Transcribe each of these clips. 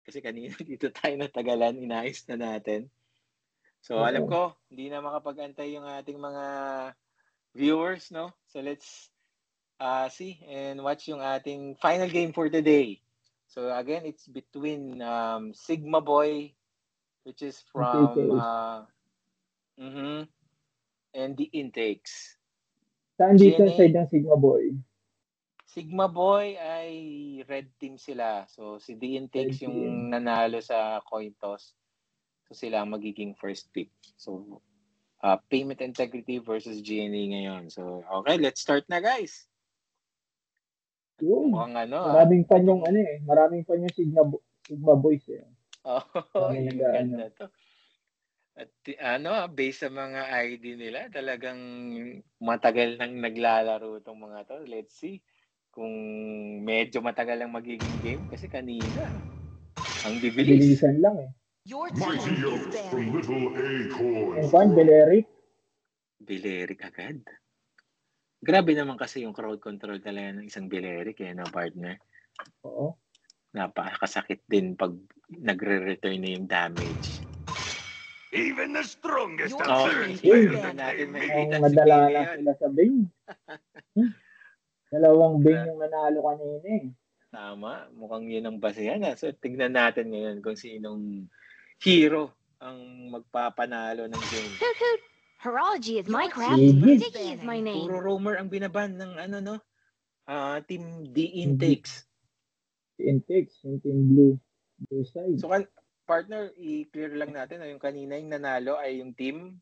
Kasi kanina dito tayo natagalan, inayos na natin. So, alam ko, hindi na makapag-antay yung ating mga viewers, no? So, let's see and watch yung ating final game for today. So, again, it's between Sigma Boy, which is from and the Intakes. Saan dito side ng Sigma Boy? Sigma Boy ay red team sila. So, si The Intakes yung nanalo sa coin toss. So, sila magiging first pick. So, Payment Integrity versus GNA ngayon. So, okay, let's start na, guys. Mukhang maraming fan yung maraming fan yung Sigma Boys eh. Yung ganda to. At based sa mga ID nila, talagang matagal nang naglalaro itong mga to. Let's see kung medyo matagal ang magiging game kasi kanina ang bibilis. Bilisan lang eh. Mighty Oaks from Little Acorns. Belerik agad. Grabe naman kasi yung crowd control talaga ng isang Belerik partner. Oo. Napakasakit din pag nagre-return na yung damage. Even the strongest of natin makikita si Madala na sila sa Bing. Dalawang Bing yung nanalo kanina eh. Tama, mukhang yun ang basehan. So, tignan natin ngayon kung sinong hero ang magpapanalo ng game. Horology is my craft. Dicky is my name. Puro roamer ang binaban ng team The Intakes. The Intakes, yung team blue side. So, partner, i-clear lang natin yung kanina yung nanalo ay yung team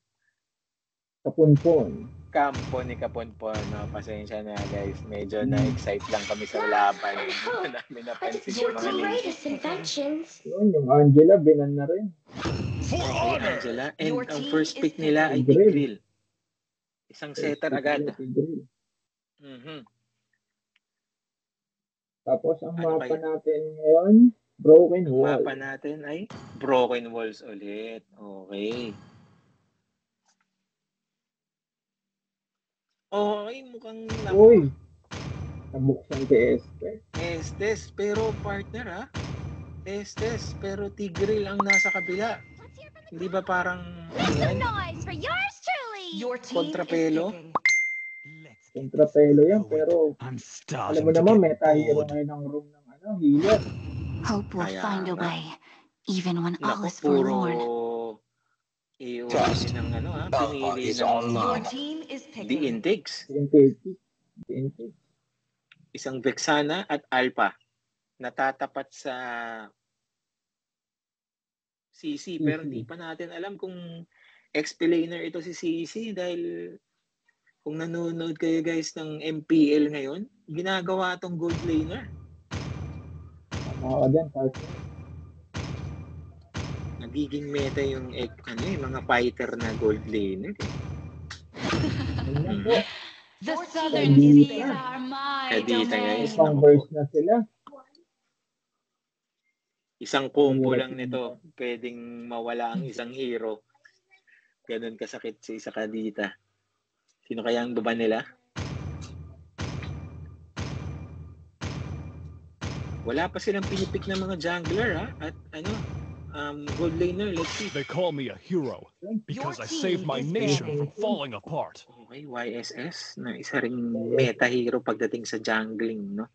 Kaponpon. Kampo ni Kaponpon. No? Pasensya na guys. Medyo na-excite lang kami sa laban. Hindi namin napansin yung mga links. Yung Angela, binan na rin. Okay, Angela. And ang first pick nila ay Tigreal. Isang setter agad. Tapos ang mapa natin ngayon, Broken Walls. Mapa natin ay Broken Walls ulit. Okay. Okay, mukhang nabuksan kay Estes, pero partner Estes, pero Tigreal ang nasa kabila. Hindi ba parang kontrapelo? Kontrapelo yan, pero alam mo naman, meta hero ngayon ang room ng healer. Hope will find a way, even when all is forlorn. Pinili ng The Intakes. Isang Vexana at Alpha natatapat sa CC, pero hindi pa natin alam kung XP laner ito si CC dahil kung nanonood kayo guys ng MPL ngayon, ginagawa tong gold laner. Nagiging meta yung mga fighter na gold laner. The Southern Seas are my domain. Isang verse na sila. Isang combo lang nito. Pwedeng mawala ang isang hero. Ganun kasakit sa isa kadita. Sino kaya ang baban nila? Wala pa silang pinipik ng mga jungler at gold laner. Let's see. They call me a hero because I saved my nation from falling apart. Okay, YSS na isa ring meta hero pagdating sa jungling, no?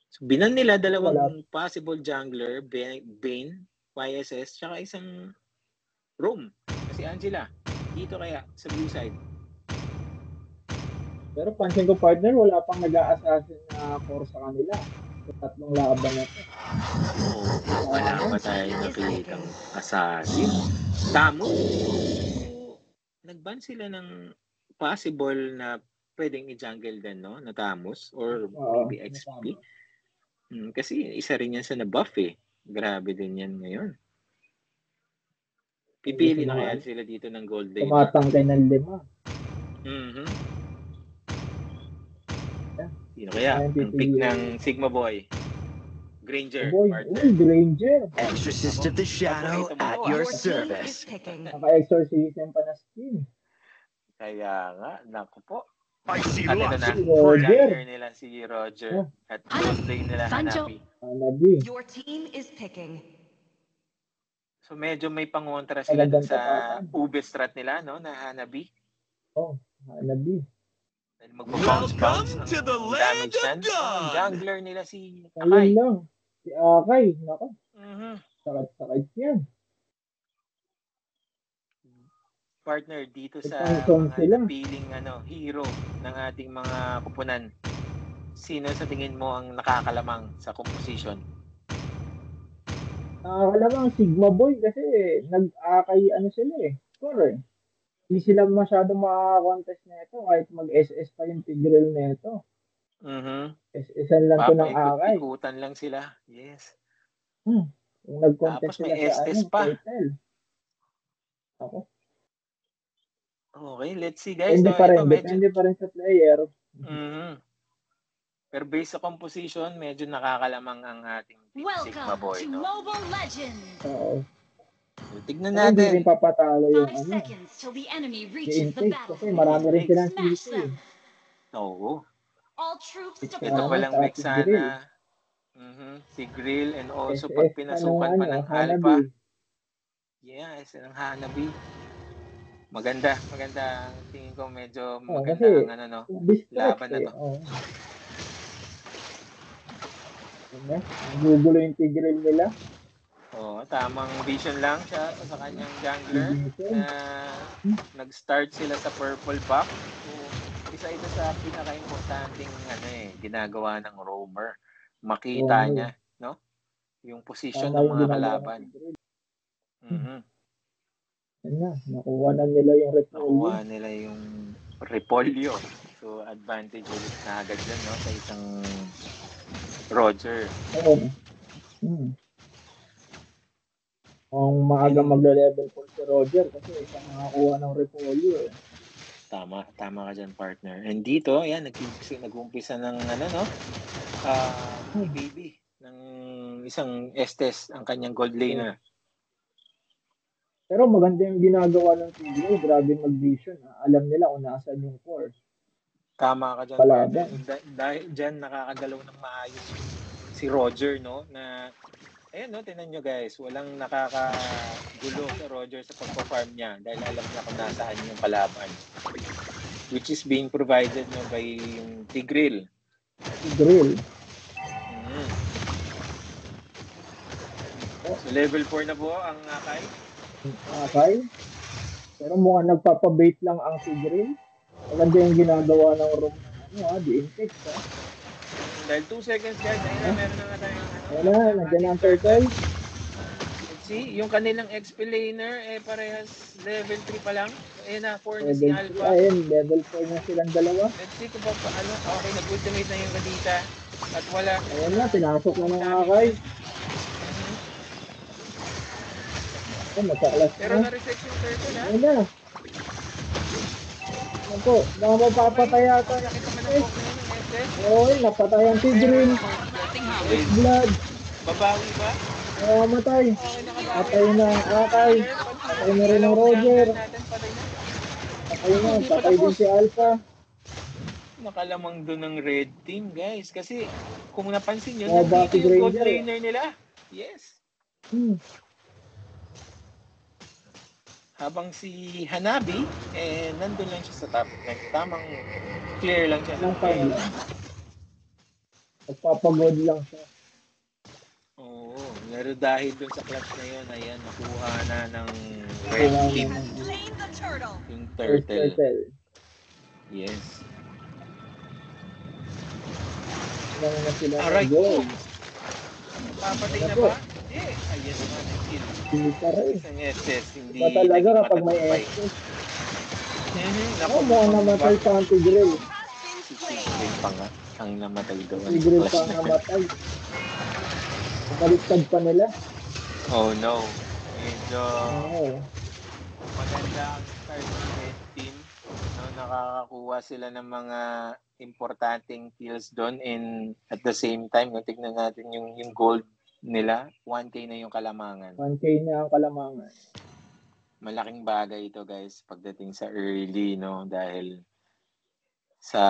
So, binan nila dalawang possible jungler, Bane, YSS, tsaka isang roam. Kasi Angela, dito kaya sa blue side. Pero pansin ko partner, wala pang nag-a-assassin na core sa kanila. Sa tatlong laban na ito. Wala pa tayo nakikitang assassin. Tamo. Nagban sila ng possible na pwedeng i-jungle din, no? Na Tamus or maybe XP. Kasi isa rin yan sa na-buff eh. Grabe din yan ngayon. Pipili na kaya sila dito ng gold laner. Tumatangkay ng 5. Sino kaya? Ang pick ng Sigma Boy. Granger. Granger. Exorcist of the Shadow at your service. Naka-exorcism pa na skin. Kaya nga, naku po. At ito na, Roger. jungler nila si Roger. At gold lane nila Hanabi. Hanabi. Your team is picking. So medyo may pangontra sila dun sa ube strat nila, no, na Hanabi. Oh, Hanabi. Magpa-bounce ang damage nan. Ang jungler nila si Ayun Akai. lang. Si Akai. Nako. Mhm. Sakit yan. Partner dito sa Nagpang-song mga sila. napiling hero ng ating mga kupunan. Sino sa tingin mo ang nakakalamang sa composition? Nakakalamang Sigma Boy kasi nag-Akai sila Score Hindi sila masyado makaka-contest na ito kahit mag-SS pa yung Tigreal na ito. SS-an lang to ng Akai. Papaikot-ikutan lang sila. Yes. Kung nag-contest tapos may sila SS sa pa. Turtle. Ako. Okay, let's see guys. Depende pa rin sa player. Pero based sa composition, medyo nakakalamang ang ating Sigma Boy. Welcome to Mobile Legends! Oo. So, tignan Hindi natin. rin papatalo yung 5 seconds till the enemy yung reaches the intake kasi battlefield. marami rin silang Smash CC. them! Oo. All troops Ito Ito deployed. palang Tapos Vexana. Si Grill and also pag SS pinasukan pa ng Hanabi. Alpha. Yes, ng Hanabi. Maganda ang tingin ko medyo maganda ang laban na to. Gugulo yung Tigreal nila. Tamang vision lang siya sa kanyang jungler. Nag-start sila sa purple buff. So, isa ito sa pinaka-importanting ginagawa ng roamer. Makita niya, no? Yung position ng mga kalaban. Nakuha na nila yung repolyo. So, advantage ulit na agad dyan, no? Sa isang Roger. Kung maaga magla-level 4 si Roger kasi isang nakakuha ng repolyo. Tama ka dyan, partner. And dito, ayan, nag-umpisa ng baby ng isang Estes, ang kanyang gold laner. Pero maganda yung ginagawa ng Tigreal. Grabe mag-vision. Alam nila kung nasaan yung core. Tama ka dyan, partner. Dahil dyan nakakagalaw ng maayos si Roger, no? Na, ayan, no? Tingnan nyo, guys. Walang nakakagulo sa Roger sa pagpa-farm niya dahil alam niya kung nasaan yung kalaban. Which is being provided by yung Tigreal. So, level 4 na po ang Akai. Pero mukhang nagpapabait lang ang Tigreal. Maganda yung ginagawa ng room the intake. Dahil 2 seconds guys, ayun na, meron na nga tayong nandiyan na ang turtle. Let's see, yung kanilang XP laner, parehas level 3 pa lang. Ayun na, 4 na si Alpha. Ayun, level 4 na silang dalawa. Let's see kung okay, nag-ultimate na yung Kadita. At wala. Ayun na, pinasok na ng Akai. Masaklas na. Pero na-reset yung turtle, ha? Ayun na. Ako, baka mapapatay ata. Nakita mo na po ng SS. Napatay ang Tigreal. Blood. Babawi ba? Matay. Patay na ang Akai. Patay na rin ang Roger. Patay din si Alpha. Nakalamang doon ng red team, guys. Kasi kung napansin nyo, nandito yung gold laner nila. Yes. Habang si Hanabi, nandun lang siya sa top. Tamang clear lang siya. Nagpapagod lang siya. Pero dahil dun sa clutch na yun, ayan, nakuha na ng red team. Yung turtle. Yes. Aray ko! Papatay na ba? Ayan naman ang kill. Isang SS, hindi talaga kapag may SS. Mukhang namatay sa ang Tigreal. Si Tigreal pa nga ang namatay doon. Tigreal pa ang namatay. Baliktad pa nila. Oh no. Medyo maganda ang start ng red team. Nakakakuha sila ng mga importanteng kills doon, and at the same time, tignan natin yung gold nila, 1K na yung kalamangan. 1K na ang kalamangan. Malaking bagay ito, guys, pagdating sa early, no? Dahil sa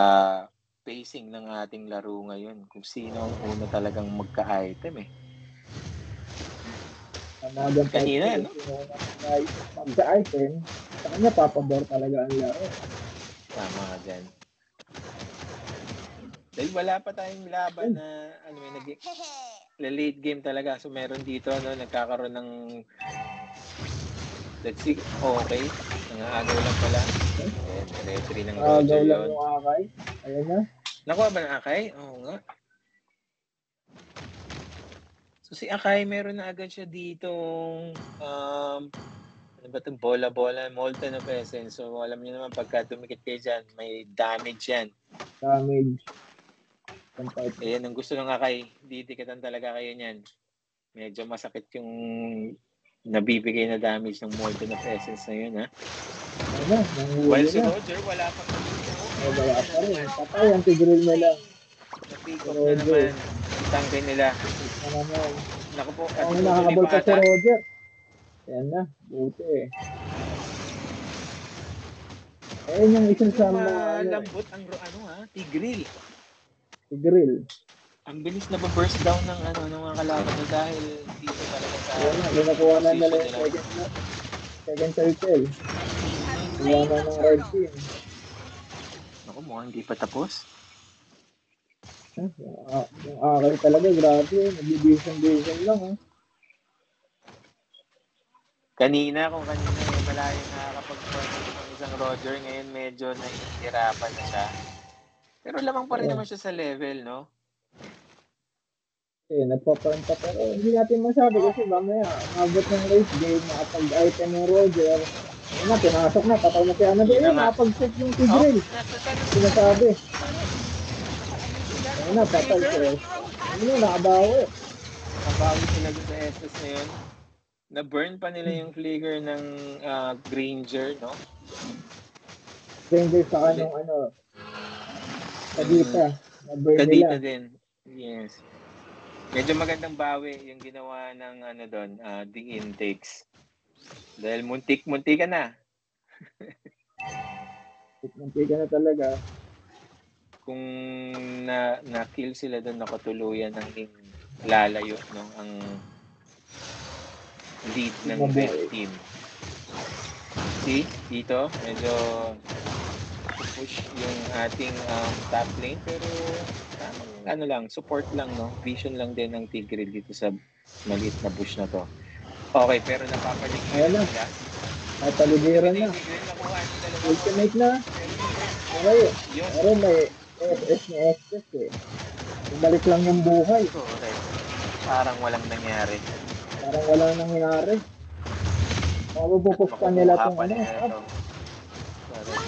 pacing ng ating laro ngayon. Kung sino ang una talagang magka-item eh. Kanina, no? Magka-item, sa kanya papabor talaga ang laro. Tama ka dyan. Dahil wala pa tayong laban na late game talaga. So meron dito nagkakaroon ng let's see, okay. Nangagaw lang pala. Ayan, referee ng Roger yun. Yung Akay. Ayan na. Nakuha ba ng Akay? Oo nga. So si Akay, meron na agad siya ditong ano ba itong bola-bola, Molten of Essence. So alam niyo naman, pagka tumikit kayo dyan, may damage yan. Damage. Ayan, ang gusto ng Akay, didikatan talaga kayo niyan. Medyo masakit yung nabibigay na damage ng Molten of Essence na yun, ha? While si Roger, wala pang wala pa rin. Patay ang tigil nila. Na-pick up na naman. Ang tangkay nila. Naku po. Ang nakahabol pa si Roger. Ayan na. Buti eh. Ayan yung isang sa mga malambot ang Tigreal. Tigreal. Ang bilis na ba-burst down ng ng mga kalaban na dahil dito talaga sa nakuha na nila yung second circle. Kuha na ng red team. Naku, mukhang hindi pa tapos. Yung Akay talaga, grabe. Nag-division lang. Kanina malayo nakakapag-point ng isang Roger. Ngayon medyo nahihirapan na siya. Pero lamang pa rin naman siya sa level, no? Nagpa-point pa pero hindi natin masabi kasi mamaya umabot ng race game, nakapag-item yung Roger. Pinasok na, patay na si doon, nakapag-set yung Tigreal. Sinasabi. Patay siya. Nakabawi. Nakabawi sila sa SS na yun. Na-burn pa nila yung flicker ng Granger, no? Granger sa kanong Kadita. Na-burn nila. Kadita din. Yes. Medyo magandang bawi yung ginawa ng doon, the intakes. Dahil muntik ka na. Muntik ka na talaga. Kung na-kill sila doon, nakatuluyan ng lalayo, no? Ang lead ng red team. See? Dito, medyo push yung ating top lane, pero lang, support lang, no? Vision lang din ng Tigreal dito sa maliit na bush na to. Okay, pero napapaligiran na. Sila. Napapaligiran na. Ultimate na. Okay. Pero may SS ni SS eh. Bumalik lang yung buhay. Correct. Parang walang nangyari. Mabubupos pa nila itong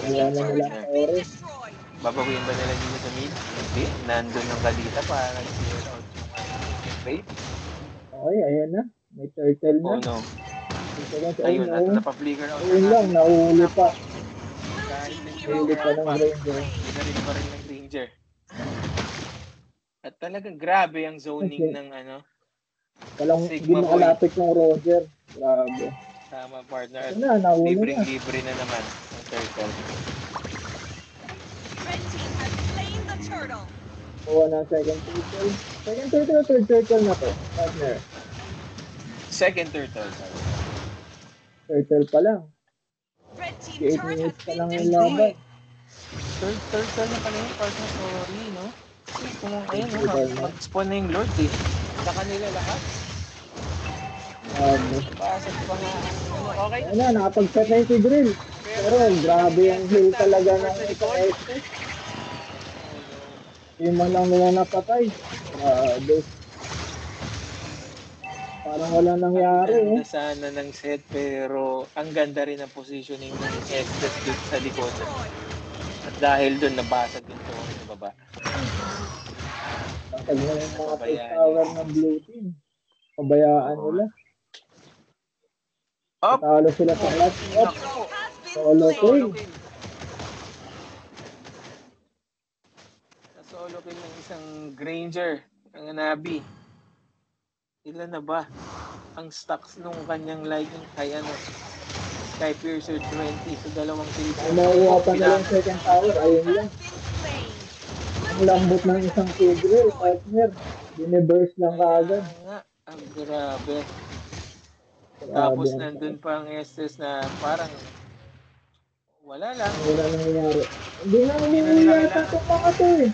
Wala na nilang ore. Babawiin ba nila dito sa mid? Hindi. Nandun ng Kadita para nag-zero out yung trade. Okay, ayan na. May turtle na. Oh no. Ayun, napapflicker out. Ayun lang, nahuli pa. Nahuli pa ng Granger. Pinarin pa rin ng Granger. At talagang grabe ang zoning ng Walang hindi makalapit ng Roger. Grabe. Tama, partner. Libre na naman ang turtle. Kuha na second turtle. Second turtle o third turtle na to, partner? Second turtle. Turtle pa lang. 8 minutes pa lang yung laban. Third turtle na pala yung partner, sorry, no? Kung mag-spawn na yung Lord eh. Sa kanila lahat. Pasok pa nga. Okay? Nakapag-set na yung Tigreal. Pero grabe yung heal talaga ng itong SS. Yung man lang nila napatay. Parang wala nangyari. Ang ganda sana ng set pero ang ganda rin ang positioning ng SS dito sa likod. At dahil doon nabasag yung tower sa baba. Basag na yung mga first tower ng blue team. Pabayaan nila. Talo sila sa last. Solo kill. Solo kill ng isang Granger, ang Nabi. Ilan na ba ang stocks nung kanyang lightning kay Sky Piercer 20 sa dalawang kills. Nakuha pa na lang second tower, ayun lang. lambot ng isang Tigreal, partner. Biniburst lang kaagad. Nga, ang grabe. Grabe Tapos ang nandun pa ang Estes na parang wala lang. wala nangyayari. Hindi na Hindi na umuwi nila yata kailangan. itong mga to eh.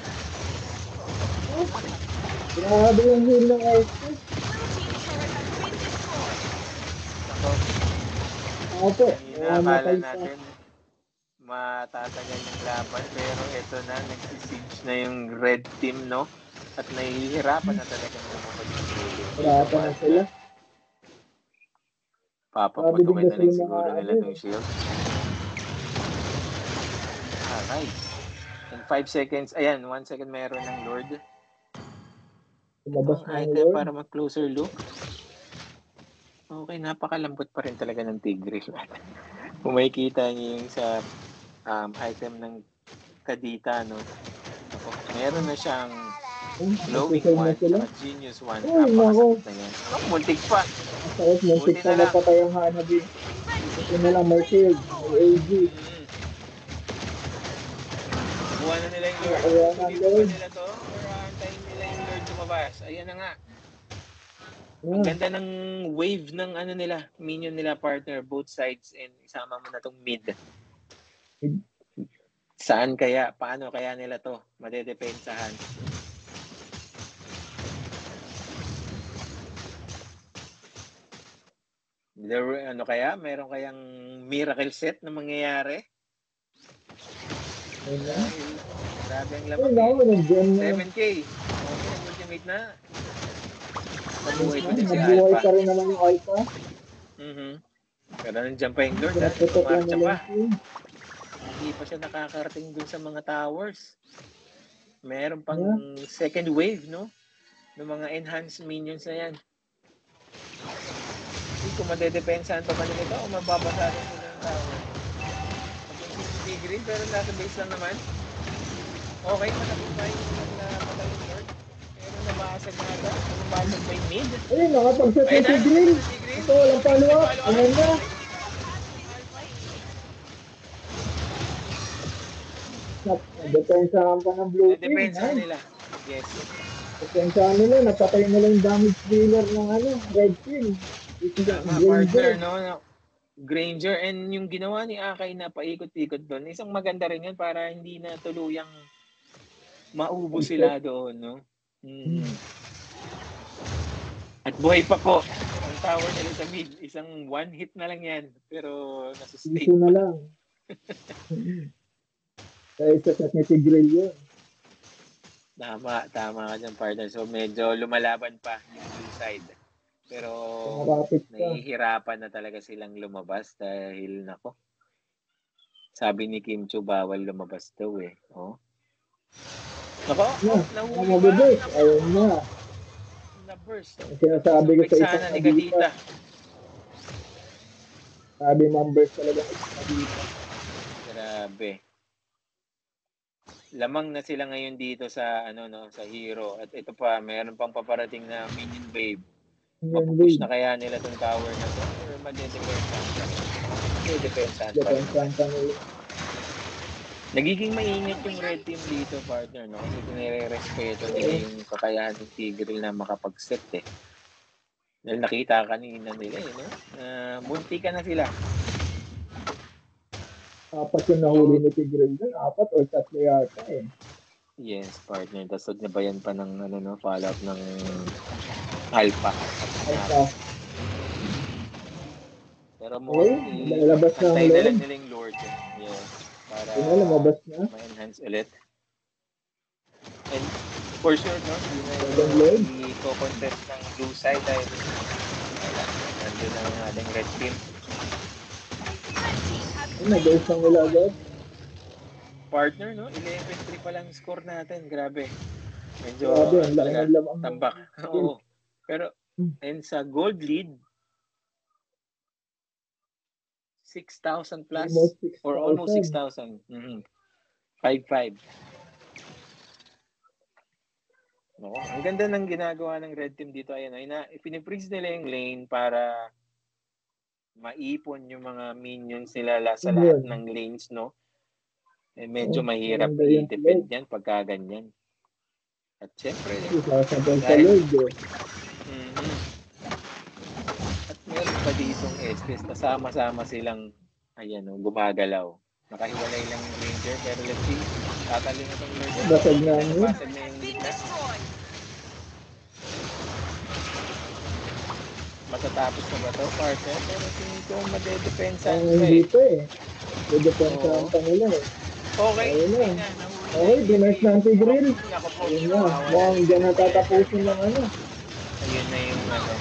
Oh, grabe yung heal ng Estes. Ako, Opo, kanina akala mamatay pa. natin matatagal yung laban pero ito na, nagsisiege na yung red team, no? At nahihirapan na talaga lumabas yung shielding. Hirapan na sila. Papaputukin na Sabi lang din siguro kasi nila mga itong shield. Alright. In 5 seconds, ayan, 1 second meron ng Lord. lumabas Ito ang ng item Lord. para mag-closer look. Okay, napakalambot pa rin talaga ng Tigreal. Kung makikita niyo yung sa item ng Kadita, no? Ako, meron na siyang glowing Nagsusave na one, sila. saka genius one. Uy, nako. Napakasakit na yan. Oh, muntik pa. Masakit, muntik Buti pa na lang. mapatay ang Hanabi. Buti na lang may shield, may AG. Buha na nila yung Lord. Nakuha na Tuloy Lord. ba nila to? Or antayin nila yung Lord lumabas? Ayan na nga. Ang Yeah. ganda ng wave ng ano nila, minion nila, partner, both sides, and isama mo na tong mid. Saan kaya? Paano kaya nila to madedepensahan? Ano kaya? Meron kayang miracle set na mangyayari? Grabe ang Ay, lamang nako, nandiyan na. 7K. Okay, nag-ultimate na. Nabuhay pa din si Nabuhay Alpha. pa rin naman yung Alpha. Pero nandiyan pa yung Lord, ha? Pinaputok lang Pumarcha nila pa. yung team. Hindi pa siya nakakarating dun sa mga towers. Meron pang Yeah. second wave, no? Ng mga enhanced minions na yan. Hindi ko madedepensahan pa ba nito o mababasagan sila ng tower. Pag yung green pero nasa base lang naman. Okay, matagumpay yung napatay yung Lord. Pero nabasag na ata. Nabasag by mid. Ayun, nakapag-set na si Green. Ito, walang follow-up. Ayan na. Nadepensahan pa ng blue team. Nadepensahan Nice. nila. Yes. Nadepensahan nila. Napatay nila yung damage dealer ng red team. Tama, partner, no? Granger, and yung ginawa ni Akay na paikot-ikot doon, isang maganda rin yun para hindi na tuluyang maubos sila doon, no? At buhay pa po ang tower nila sa mid. Isang one hit na lang yan, pero nasustain Ito na lang. Kaya sa set ni Tigreal yun. Tama ka dyan, partner. So medyo lumalaban pa yung blue side. Pero nahihirapan na talaga silang lumabas dahil nako. Sabi ni Kim Chu bawal lumabas daw eh. Oh. Nako, nahuli ba? Ayun na. Na-burst. Sinasabi ko sa isang sana ni Kadita. Sabi members talaga ng Kadita. Grabe. Lamang na sila ngayon dito sa sa Hero, at ito pa mayroon pang paparating na minion wave. Mapupush na kaya nila tong tower na to or madedepensahan pa rin. Nagiging mainit yung red team dito, partner, no? Kasi nire-respeto nila yung kakayahan ng Tigreal na makapag-set eh. Dahil nakita kanina nila no? Munti ka na sila. Apat yung nahuli ni Tigreal dun. 4 or 3 yata eh. Yes, partner. Tapos nabayan pa ng follow-up ng Alpha. Pero mostly, antay na lang nila yung Lord. Yes. Para ma-enhance ulit. And for sure, no? Hindi i-contest ng blue side dahil nandun ang ating red team. Nag-isang nila agad. Partner, no? 11-3 pa lang score natin. Grabe. Medyo tambak. Oo. Pero, and sa gold lead, 6,000 plus or almost 6,000. 5-5. No, ang ganda ng ginagawa ng red team dito. Ayan, ipiniprease nila yung lane para maipon yung mga minions nila sa lahat ng lanes, no? Eh, medyo mahirap i-defend yan pagka ganyan. At syempre, Sasabay sa Lord eh. At meron pa ditong Estes, kasama-sama silang, ayan o, gumagalaw. Nakahiwalay lang yung Ranger, pero let's see, tatalo na itong Lord. Basag na yun. Basag na yung gitna. Matatapos na ba ito, partner? Pero tingin ko madedepensa. Hindi pa eh. Dedepensa ang kanila eh. Okay. Ayun na. Okay, diners na ang Tigreal. Ayun na. Mukhang dyan na tatapusin ng ano. Ayun na yung ano.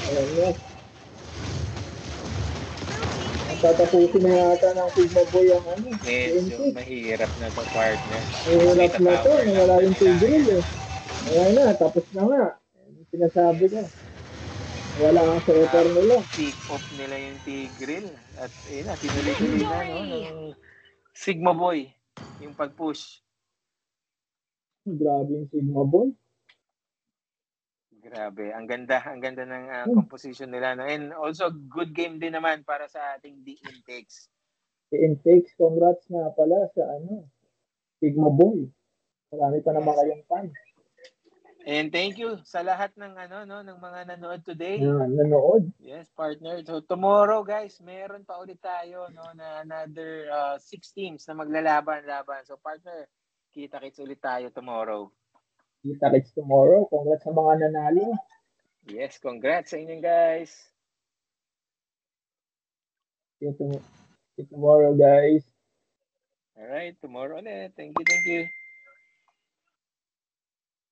Ayun na. Tatapusin na yata ng Sigma Boy ang ano. Medyo mahirap na to, partner. Mahirap na to. Nawala yung Tigreal eh. Ayun na. Tapos na nga. Sinasabi ko. Wala ang sweater nila. Pick off nila yung Tigreal. At ayun na, tinuloy-tuloy na no, ng Sigma Boy yung pag-push. Grabe yung Sigma Boy. Grabe, ang ganda ng composition nila, no? And also good game din naman para sa ating intakes. Si Intakes, congrats nga pala sa ano, Sigma Boy. Marami pa naman kayong fans. And thank you sa lahat ng ng mga nanood today. Nanood. Yes, partner. So tomorrow, guys, meron pa ulit tayo na another 6 teams na maglalaban. So partner, kita-kits ulit tayo tomorrow. Kita-kits tomorrow. Congrats sa mga nanalo. Yes, congrats sa inyo, guys. See you tomorrow, guys. All right, tomorrow ulit. Thank you.